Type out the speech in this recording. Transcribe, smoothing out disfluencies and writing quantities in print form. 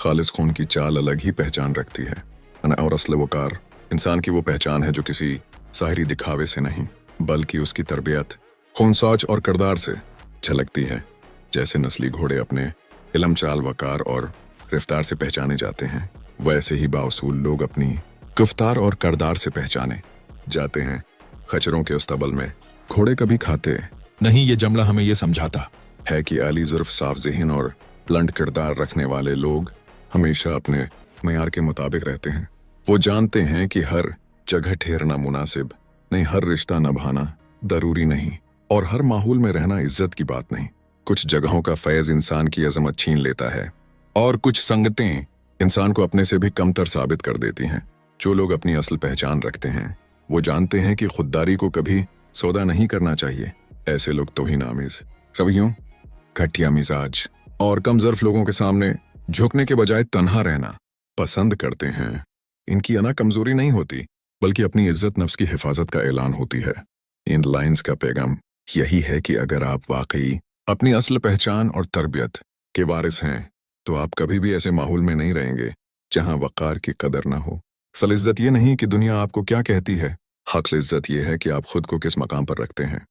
खालिस खून की चाल अलग ही पहचान रखती है और असल वकार इंसान की वो पहचान है जो किसी ज़ाहिरी दिखावे से नहीं बल्कि उसकी तरबियत, खूनसाज और किरदार से झलकती है। जैसे नस्ली घोड़े अपने इलम, चाल, वकार और रफ्तार से पहचाने जाते हैं, वैसे ही बाउसूल लोग अपनी गिरफ्तार और किरदार से पहचाने जाते हैं। खच्चरों के उस्तबल में घोड़े कभी खाते नहीं। ये जुमला हमें ये समझाता है कि आली ज़ुर्फ, साफ ज़हन और ब्लंट किरदार रखने वाले लोग हमेशा अपने मयार के मुताबिक रहते हैं। वो जानते हैं कि हर जगह ठहरना मुनासिब नहीं, हर रिश्ता निभाना ज़रूरी नहीं, और हर माहौल में रहना इज्जत की बात नहीं। कुछ जगहों का फैज़ इंसान की अजमत छीन लेता है और कुछ संगतें इंसान को अपने से भी कमतर साबित कर देती हैं। जो लोग अपनी असल पहचान रखते हैं वो जानते हैं कि खुददारी को कभी सौदा नहीं करना चाहिए। ऐसे लोग तौहीन-आमीज़ रवैयों, घटिया मिजाज और कमज़र्फ लोगों के सामने झुकने के बजाय तन्हा रहना पसंद करते हैं। इनकी अना कमज़ोरी नहीं होती बल्कि अपनी इज्जत नफ्स की हिफाजत का ऐलान होती है। इन लाइंस का पैगाम यही है कि अगर आप वाकई अपनी असल पहचान और तरबियत के वारिस हैं तो आप कभी भी ऐसे माहौल में नहीं रहेंगे जहां वक़ार की कदर ना हो। असल इज्जत ये नहीं कि दुनिया आपको क्या कहती है, हक़ इज्जत ये है कि आप खुद को किस मकाम पर रखते हैं।